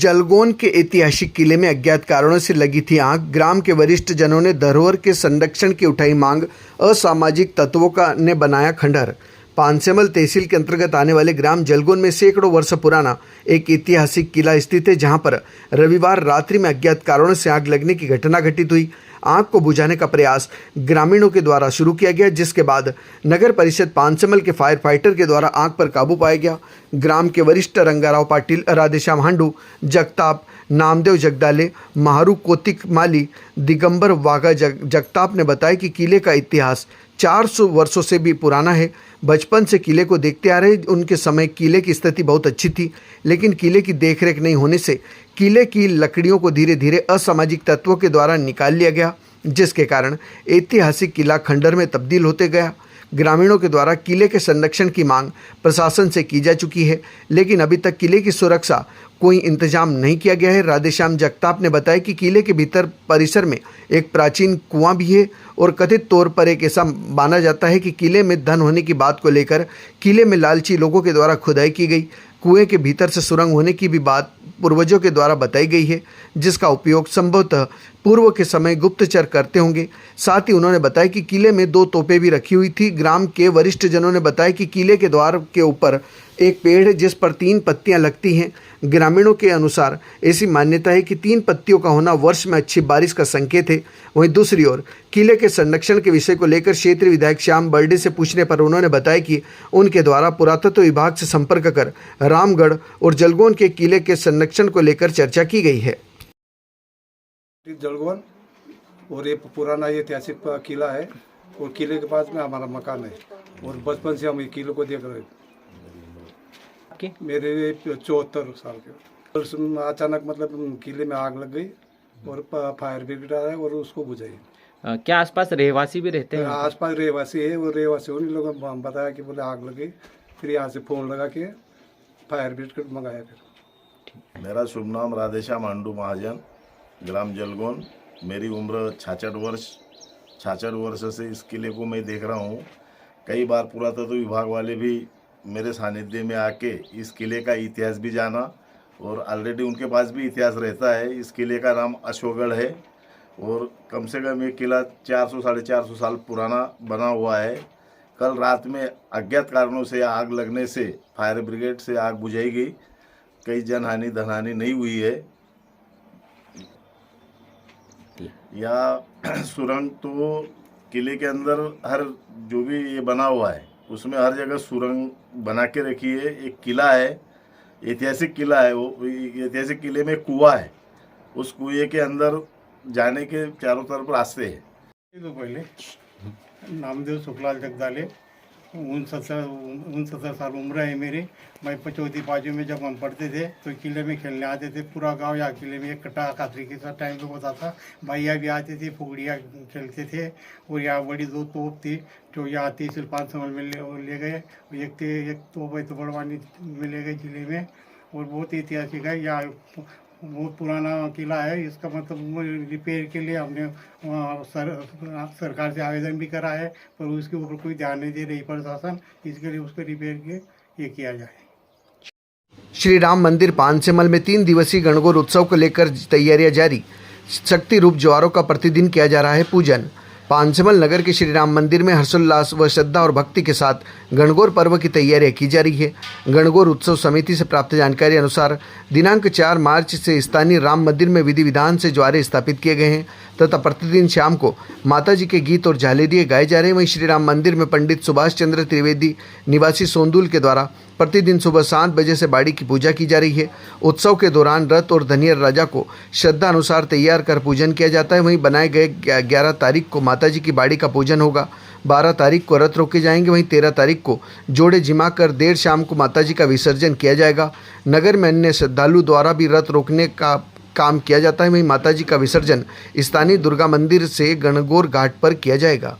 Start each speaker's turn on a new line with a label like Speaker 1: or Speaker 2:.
Speaker 1: जलगोन के ऐतिहासिक किले में अज्ञात कारणों से लगी थी आग। ग्राम के वरिष्ठ जनों ने धरोहर के संरक्षण की उठाई मांग। असामाजिक तत्वों का ने बनाया खंडहर। पानसेमल तहसील के अंतर्गत आने वाले ग्राम जलगोन में सैकड़ों वर्ष पुराना एक ऐतिहासिक किला स्थित है, जहां पर रविवार रात्रि में अज्ञात कारणों से आग लगने की घटना घटित हुई। आग को बुझाने का प्रयास ग्रामीणों के द्वारा शुरू किया गया, जिसके बाद नगर परिषद पानसेमल के फायर फाइटर के द्वारा आग पर काबू पाया गया। ग्राम के वरिष्ठ रंगाराव पाटिल, राधेश्याम हांडू, जगताप, नामदेव जगदाले, महारू कोतिक माली, दिगंबर वाघा जगताप ने बताया कि किले का इतिहास 400 वर्षों से भी पुराना है। बचपन से किले को देखते आ रहे उनके समय किले की स्थिति बहुत अच्छी थी, लेकिन किले की देखरेख नहीं होने से किले की लकड़ियों को धीरे धीरे असामाजिक तत्वों के द्वारा निकाल लिया गया, जिसके कारण ऐतिहासिक किला खंडहर में तब्दील होते गया। ग्रामीणों के द्वारा किले के संरक्षण की मांग प्रशासन से की जा चुकी है, लेकिन अभी तक किले की सुरक्षा कोई इंतजाम नहीं किया गया है। राधेश्याम जगताप ने बताया कि किले के भीतर परिसर में एक प्राचीन कुआं भी है और कथित तौर पर एक ऐसा माना जाता है कि किले में धन होने की बात को लेकर किले में लालची लोगों के द्वारा खुदाई की गई। कुएं के भीतर से सुरंग होने की भी बात पूर्वजों के द्वारा बताई गई है, जिसका उपयोग संभवतः पूर्व के समय गुप्तचर करते होंगे। साथ ही उन्होंने बताया कि किले में 2 तोपें भी रखी हुई थी। ग्राम के वरिष्ठ जनों ने बताया कि किले के द्वार के ऊपर एक पेड़ है, जिस पर 3 पत्तियां लगती हैं। ग्रामीणों के अनुसार ऐसी मान्यता है कि 3 पत्तियों का होना वर्ष में अच्छी बारिश का संकेत है। वहीं दूसरी ओर किले के संरक्षण के विषय को लेकर क्षेत्रीय विधायक श्याम बर्डे से पूछने पर उन्होंने बताया कि उनके द्वारा पुरातत्व विभाग से संपर्क कर रामगढ़ और जलगोन के किले के संरक्षण को लेकर चर्चा की गई है।
Speaker 2: जलगोन और ये पुराना ऐतिहासिक किला है और किले के पास में हमारा मकान है और बचपन से हम ये किले को देख रहे हैं। मेरे 74 साल के अचानक मतलब किले में आग लग गई और फायर ब्रिगेड आया और उसको बुझाई।
Speaker 3: क्या आसपास रहवासी भी रहते हैं?
Speaker 2: आसपास रहवासी है, वो रहवासी उन्हीं लोगों ने बताया कि बोले आग लग गई। फिर यहाँ से फ़ोन लगा के फायर ब्रिगेड मंगाया। फिर
Speaker 4: मेरा शुभ नाम राधेश्याम हांडू महाजन, ग्राम जलगोन। मेरी उम्र 66 वर्ष से इस किले को मैं देख रहा हूँ। कई बार पुरातत्व विभाग वाले भी मेरे सानिध्य में आके इस किले का इतिहास भी जाना और ऑलरेडी उनके पास भी इतिहास रहता है। इस किले का नाम अशोकगढ़ है और कम से कम ये किला 400-450 साल पुराना बना हुआ है। कल रात में अज्ञात कारणों से आग लगने से फायर ब्रिगेड से आग बुझाई गई। कई जनहानि धनहानि नहीं हुई है। या सुरंग तो किले के अंदर हर जो भी ये बना हुआ है उसमें हर जगह सुरंग बना के रखी है। एक किला है, ऐतिहासिक किला है। वो ऐतिहासिक किले में कुआं है, उस कुएं के अंदर जाने के चारों तरफ रास्ते हैं।
Speaker 5: तो पहले नामदेव शुक्लाल जगदाले, 69 साल उम्र है मेरी। मैं 4वीं-5वीं में जब हम पढ़ते थे तो किले में खेलने आते थे। पूरा गांव या किले में इकट्ठा खातरी के साथ टाइम पे होता था। भैया भी आते थे, फुगड़िया खेलते थे। और यहाँ बड़ी 2 तोप थी जो यहाँ तहसील पानसेमल में ले गए। एक तोप है तो बड़वानी में ले गए जिले में। और बहुत ऐतिहासिक है, यहाँ बहुत पुराना किला है। इसका मतलब रिपेयर के लिए हमने सरकार से आवेदन भी करा है, पर उसके ऊपर कोई ध्यान नहीं दे रही प्रशासन। इसके लिए उसको रिपेयर के ये किया जाए।
Speaker 1: श्री राम मंदिर पानसेमल में 3 दिवसीय गणगौर उत्सव को लेकर तैयारियां जारी। शक्ति रूप ज्वारों का प्रतिदिन किया जा रहा है पूजन। पानसेमल नगर के श्री राम मंदिर में हर्षोल्लास व श्रद्धा और भक्ति के साथ गणगौर पर्व की तैयारियां की जा रही है। गणगौर उत्सव समिति से प्राप्त जानकारी अनुसार दिनांक 4 मार्च से स्थानीय राम मंदिर में विधि विधान से ज्वारे स्थापित किए गए हैं तथा प्रतिदिन शाम को माताजी के गीत और झालेरिये गाए जा रहे हैं। वहीं श्री राम मंदिर में पंडित सुभाष चंद्र त्रिवेदी निवासी सोंदुल के द्वारा प्रतिदिन सुबह 7 बजे से बाड़ी की पूजा की जा रही है। उत्सव के दौरान रथ और धनियर राजा को श्रद्धा अनुसार तैयार कर पूजन किया जाता है। वहीं बनाए गए 11 तारीख को माताजी की बाड़ी का पूजन होगा। 12 तारीख को रथ रोके जाएंगे। वहीं 13 तारीख को जोड़े जिमा कर देर शाम को माताजी का विसर्जन किया जाएगा। नगर में अन्य श्रद्धालु द्वारा भी रथ रोकने का काम किया जाता है। वहीं माताजी का विसर्जन स्थानीय दुर्गा मंदिर से गणगौर घाट पर किया जाएगा।